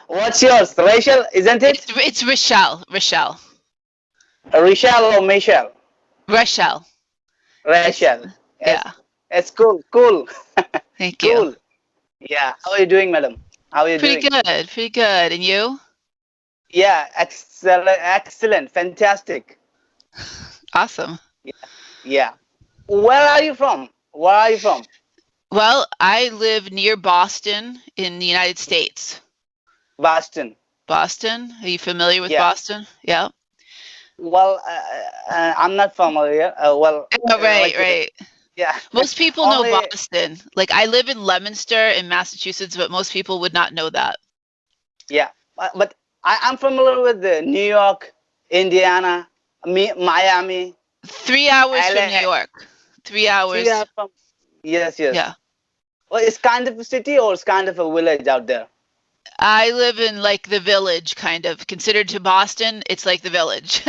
What's yours? Rachel, isn't it? It's Rochelle. Rochelle. Rachel or Michelle? Rochelle. It's Rachel. Yes. yeah. It's cool. Cool. Thank you. Cool. Yeah. How are you doing, madam? How are you Pretty doing? good. Pretty good. And you? Yeah. Excellent. Excellent. Fantastic. Awesome. Yeah. Yeah. Where are you from? Where are you from? Well, I live near Boston in the United States. Boston. Boston? Are you familiar with Yeah. Boston? Yeah. Well, I'm not familiar. Oh, right, Like, right. yeah. Most people know Only, Boston. Like I live in Leominster in Massachusetts, but most people would not know that. yeah. But I'm familiar with New York, Indiana, Miami, 3 hours from New LA. York. Three Three hours. are from. Yes, yes. Yeah. Well, it's kind of a city or it's kind of a village out there. I live in like the village, kind of. Considered to Boston, it's like the village.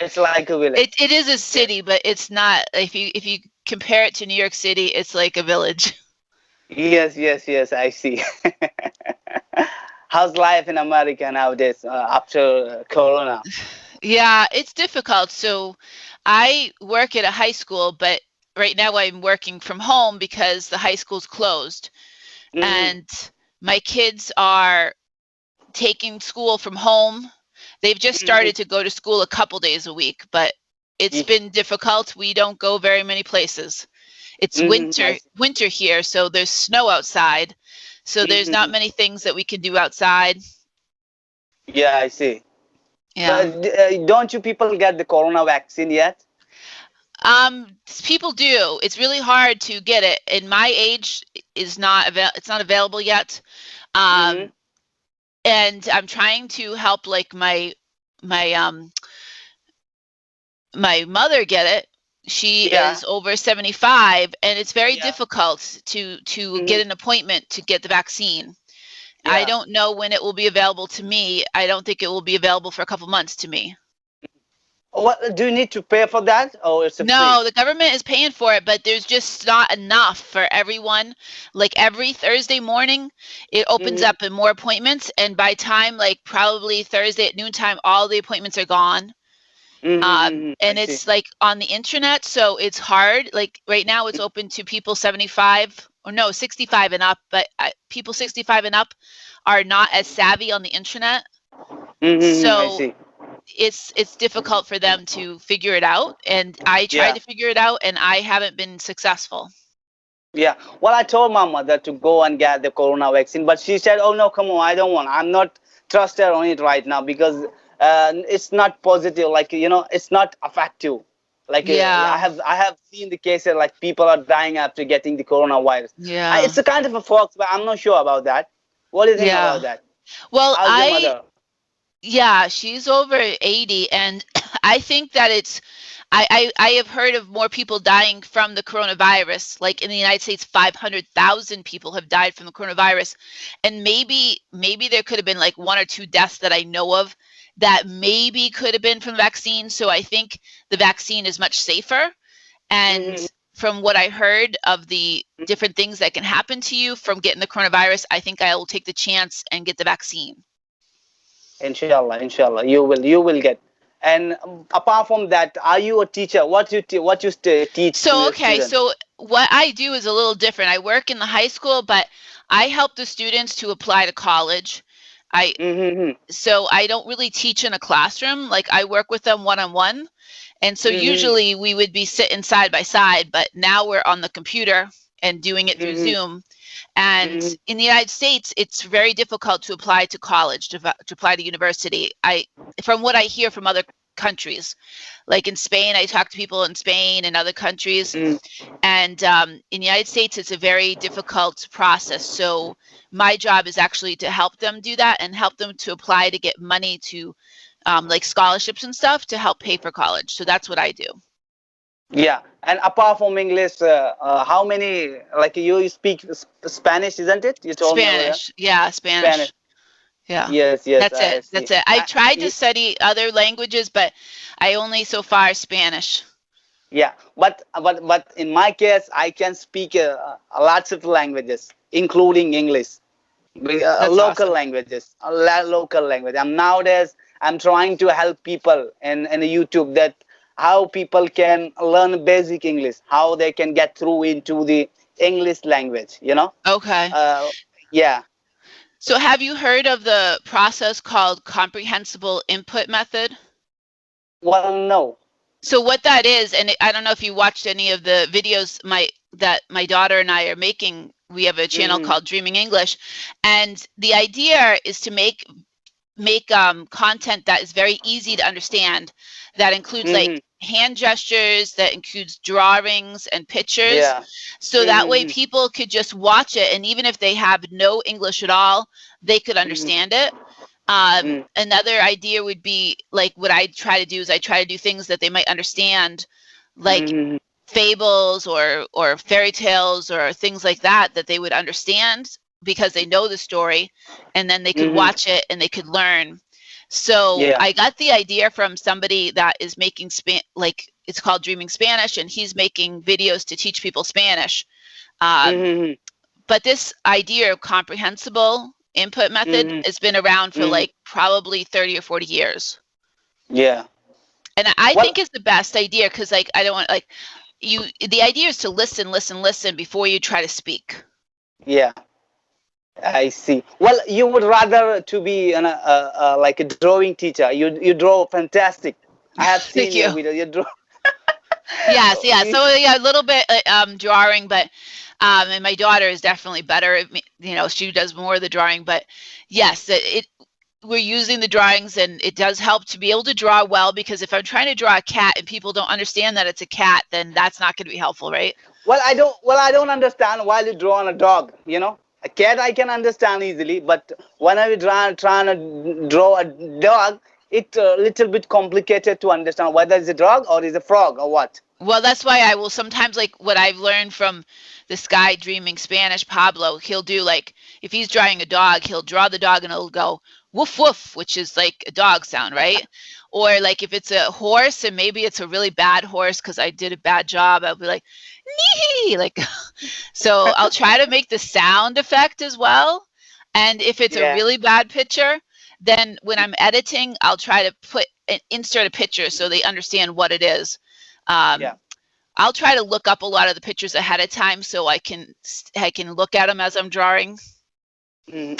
It's like a village. It is a Yes. city, but it's not. If you compare it to New York City, it's like a village. Yes, yes, yes. I see. How's life in America nowadays after Corona? Yeah, it's difficult. So I work at a high school, but right now I'm working from home because the high school's closed. Hmm. And my kids are taking school from home. They've just Hmm. started to go to school a couple days a week, but it's been difficult. We don't go very many places. It's I winter see. winter here, so there's snow outside. So there's not Hmm. many things that we can do outside. Yeah, I see. So, Yeah. don't you people get the Corona vaccine yet? People do. It's really hard to get it. And my age is not it's not available yet. Hmm. Um, and I'm trying to help like my my mother get it. She Yeah, is over 75 and it's very yeah, difficult to hmm, get an appointment to get the vaccine. I yeah. don't know when it will be available to me. I don't think it will be available for a couple months to me. What do you need to pay for that, or it's a free? No, the government is paying for it, but there's just not enough for everyone. Like every Thursday morning, it opens Hmm. up in more appointments, and by time like probably Thursday at noontime, all the appointments are gone. I And see. it's like on the internet, so it's hard. Like right now, it's open to people 75 or no 65 and up, but people 65 and up are not as savvy on the internet, I so see. it's difficult for them to figure it out. And I tried Yeah, to figure it out, and I haven't been successful. yeah. Well, I told my mother to go and get the Corona vaccine, but she said, "Oh no, come on, I don't want. I'm not trusted on it right now because it's not positive. Like it's not effective. Like Yeah, I have seen the cases like people are dying after getting the coronavirus. yeah, It's a kind of a fox, but I'm not sure about that. What do you think yeah. about that? Well, How's your mother? yeah, she's over 80, and I think that I have heard of more people dying from the coronavirus. Like in the United States, 500,000 people have died from the coronavirus. And maybe there could have been like one or two deaths that I know of that maybe could have been from the vaccine. So I think the vaccine is much safer. And Hmm. from what I heard of the different things that can happen to you from getting the coronavirus, I think I will take the chance and get the vaccine. Inshallah, inshallah, you will get. And apart from that, are you a teacher? What you teach to So, the okay, students? so what I do is a little different. I work in the high school, but I help the students to apply to college. I Mm-hmm. so I don't really teach in a classroom. Like I work with them one on one. And so Mm-hmm. usually we would be sitting side by side, but now we're on the computer and doing it through Mm-hmm. Zoom. And Mm-hmm. in the United States, it's very difficult to apply to college, to apply to university. From what I hear from other countries, like in Spain, I talk to people in Spain and other countries, Mm-hmm. and in the United States, it's a very difficult process. So my job is actually to help them do that and help them to apply to get money to like scholarships and stuff to help pay for college. So that's what I do. Yeah. And apart from English, how many like you speak Spanish, isn't it? You told me earlier. Spanish. Yeah, Spanish. Spanish. Yeah. Yes, yes, That's I it. see. That's it. I've tried to study other languages, but I only so far Spanish. Yeah, but in my case, I can speak lots of languages, including English. That's Local awesome. languages, local language. Nowadays I'm trying to help people in YouTube that how people can learn basic English, how they can get through into the English language. Okay. Uh, yeah. So have you heard of the process called comprehensible input method? Well, no. So what that is, and I don't know if you watched any of the videos that my daughter and I are making. We have a channel Hmm. called Dreaming English, and the idea is to make content that is very easy to understand, that includes like Hmm. hand gestures, that includes drawings and pictures, Yeah. so that way Hmm. people could just watch it, and even if they have no English at all, they could Hmm. understand it. Another idea would be like what I try to do is I try to do things that they might understand, like Hmm. fables or fairy tales or things like that that they would understand because they know the story, and then they could Hmm. watch it and they could learn. So Yeah. I got the idea from somebody that is making like it's called Dreaming Spanish, and he's making videos to teach people Spanish. Um, Hmm. but this idea of comprehensible input method Hmm. has been around for Hmm. like probably 30 or 40 years. Yeah. And I Well, think it's the best idea because like I don't want like the idea is to listen before you try to speak. yeah. I see. Well, you would rather to be like a drawing teacher. You draw fantastic. I have Thank seen you. your video. You draw. Yes, yeah. You, So yeah, a little bit drawing, but and my daughter is definitely better at she does more of the drawing, but yes, we're using the drawings, and it does help to be able to draw well, because if I'm trying to draw a cat and people don't understand that it's a cat, then that's not going to be helpful, right? well, I don't. Well, I don't understand why you draw on a dog. A cat I can understand easily, but whenever you trying to draw a dog, it's a little bit complicated to understand whether it's a dog or is a frog or what. Well, that's why I will sometimes, like what I've learned from this guy Dreaming Spanish, Pablo, he'll do like if he's drawing a dog, he'll draw the dog and it'll go woof woof, which is like a dog sound, right? Or like if it's a horse and maybe it's a really bad horse because I did a bad job, I'll be like, nee, like so I'll try to make the sound effect as well. And if it's a Yeah. really bad picture, then when I'm editing, I'll try to insert a picture so they understand what it is. Yeah. Um, I'll try to look up a lot of the pictures ahead of time so I can look at them as I'm drawing.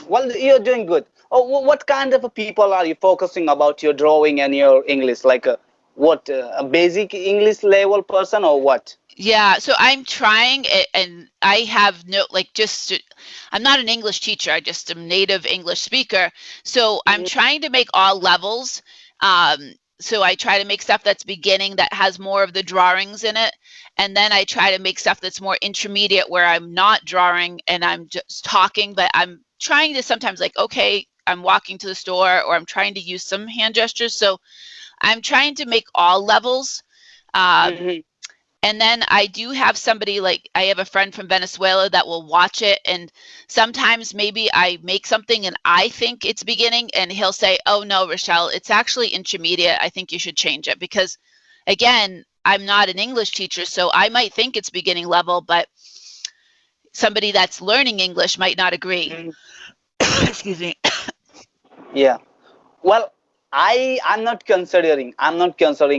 Well, you're doing good. Oh, what kind of people are you focusing about your drawing and your English? Like what, a basic English level person or what? Yeah, so I'm trying it, and I have no like I'm not an English teacher. I just am native English speaker. So I'm Mhm. trying to make all levels. So I try to make stuff that's beginning that has more of the drawings in it, and then I try to make stuff that's more intermediate where I'm not drawing and I'm just talking, but I'm trying to sometimes like okay, I'm walking to the store or I'm trying to use some hand gestures. So I'm trying to make all levels. Um, Mhm. and then I do have somebody, like I have a friend from Venezuela that will watch it, and sometimes maybe I make something and I think it's beginning, and he'll say, "Oh no, Rochelle, it's actually intermediate. I think you should change it." Because again, I'm not an English teacher, so I might think it's beginning level, but somebody that's learning English might not agree. Mhm. Excuse me. Yeah. Well, I'm not considering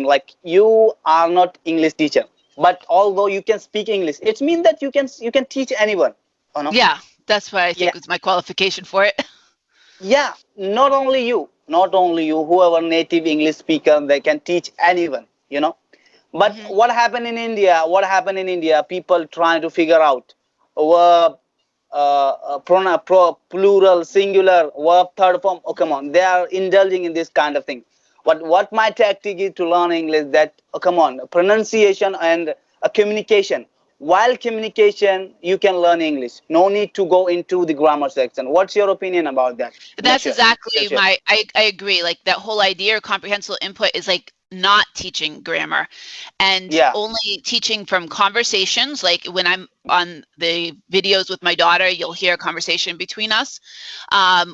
like you are not English teacher, but although you can speak English, it means that you can teach anyone. Oh no. Yeah, that's what I Yeah. think was my qualification for it. Yeah. Not only you, whoever native English speaker, they can teach anyone. But Hmm. what happened in India, people trying to figure out verb, plural, singular, verb, third form. Oh, come on, they are indulging in this kind of thing. What my tactic is to learn English, that come on, pronunciation and communication. While communication, you can learn English. No need to go into the grammar section. What's your opinion about that? That's Sure. Share, exactly share. I agree. Like that whole idea of comprehensive input is like not teaching grammar and Yeah. only teaching from conversations. Like when I'm on the videos with my daughter, you'll hear a conversation between us,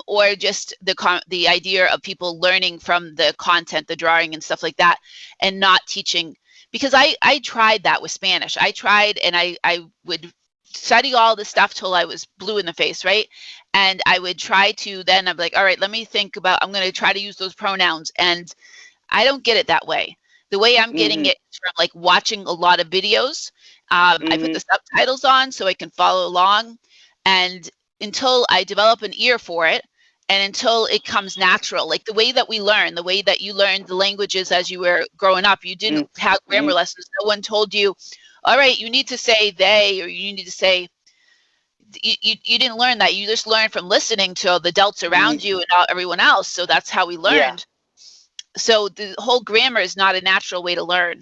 or just the idea of people learning from the content, the drawing and stuff like that, and not teaching. Because I tried that with Spanish. I tried, and I would study all this stuff till I was blue in the face, right? And I would try to then, I'm like, all right, let me think about, I'm going to try to use those pronouns. And I don't get it that way. The way I'm getting Mm-hmm. it is from like watching a lot of videos. I put Mm-hmm. the subtitles on so I can follow along. And until I develop an ear for it, and until it comes natural, like the way that we learn, the way that you learned the languages as you were growing up, you didn't have grammar Mm-hmm. lessons. No one told you, all right, you need to say they, or you need to say, you didn't learn that. You just learned from listening to the adults around you and everyone else. So that's how we Yeah. learned. So the whole grammar is not a natural way to learn.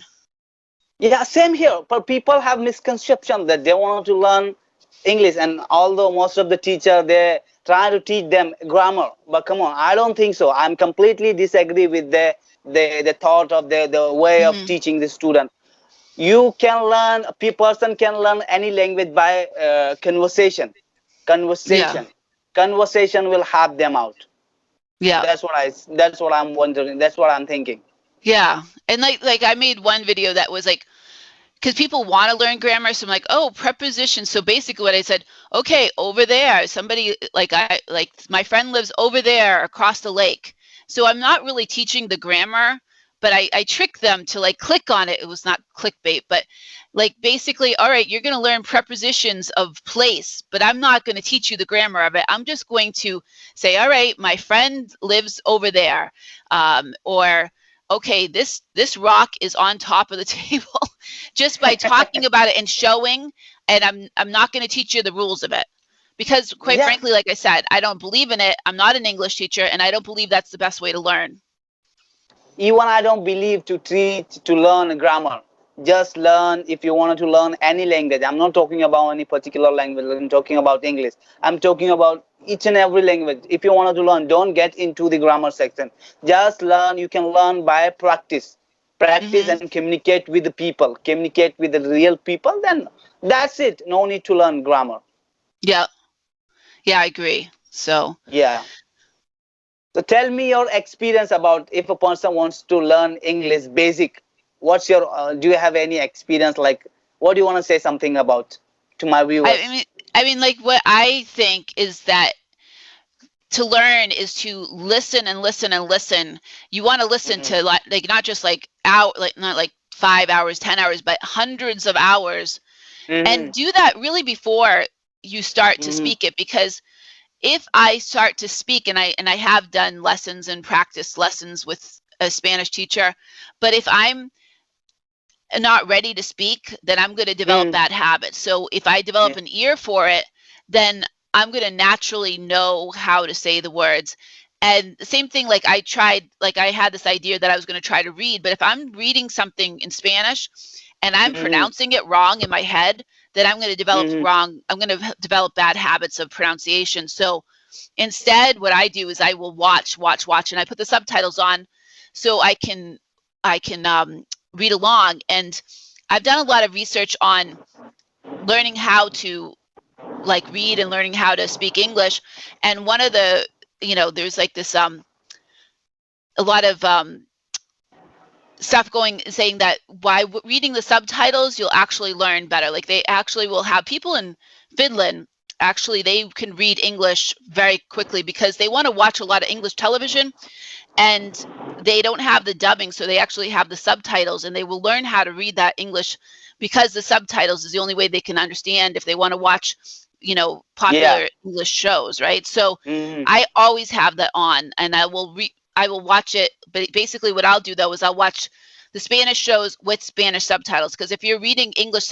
Yeah, same here. But people have misconception that they want to learn English, and although most of the teacher they try to teach them grammar, but come on, I don't think so. I'm completely disagree with the thought of the way of Hmm. teaching the student. You can learn, a person can learn any language by conversation. Yeah. Conversation, conversation will help them out. Yeah. That's what I'm wondering. That's what I'm thinking. Yeah. And like I made one video that was like, because people want to learn grammar, so I'm like, oh, prepositions. So basically what I said, okay, over there, somebody like my friend lives over there across the lake. So I'm not really teaching the grammar, but I tricked them to like click on it. It was not clickbait, but like basically, all right, you're going to learn prepositions of place, but I'm not going to teach you the grammar of it. I'm just going to say, all right, my friend lives over there, or okay, this rock is on top of the table. Just by talking about it and showing, and I'm not going to teach you the rules of it, because quite Yeah. frankly, like I said, I don't believe in it. I'm not an English teacher, and I don't believe that's the best way to learn. Even I don't believe to teach to learn grammar. Just learn if you want to learn any language. I'm not talking about any particular language. I'm talking about English. I'm talking about each and every language. If you want to learn, don't get into the grammar section. Just learn. You can learn by practice. Practice Hmm. and communicate with the people. Communicate with the real people. Then that's it. No need to learn grammar. Yeah, yeah, I agree. So Yeah. So tell me your experience about if a person wants to learn English basic. What's your? Do you have any experience? Like, what do you want to say something about to my I viewers? mean, I mean, like what I think is that to learn is to listen and listen and listen. You want to listen Mm-hmm. to like not just like out like not like 5 hours, 10 hours, but hundreds of hours, Mm-hmm. and do that really before you start to Mm-hmm. speak it. Because if I start to speak, and I have done lessons and practice lessons with a Spanish teacher, but if I'm not ready to speak, then I'm going to develop Mm-hmm. that habit. So if I develop Yeah. an ear for it, then I'm going to naturally know how to say the words. And the same thing, like I tried, like I had this idea that I was going to try to read, but if I'm reading something in Spanish and I'm Mm-hmm. pronouncing it wrong in my head, then Mm-hmm. I'm going to develop bad habits of pronunciation. So instead, what I do is I will watch, and I put the subtitles on so I can read along. And I've done a lot of research on learning how to like read and learning how to speak English. And one of the, there's like this a lot of stuff going saying that by reading the subtitles you'll actually learn better. Like they actually will have people in Finland, actually they can read English very quickly because they want to watch a lot of English television, and they don't have the dubbing, so they actually have the subtitles, and they will learn how to read that English because the subtitles is the only way they can understand if they want to watch Yeah. popular English shows, right? So Mm-hmm. I always have that on, and I will watch it. But basically what I'll do though is I'll watch the Spanish shows with Spanish subtitles, because if you're reading English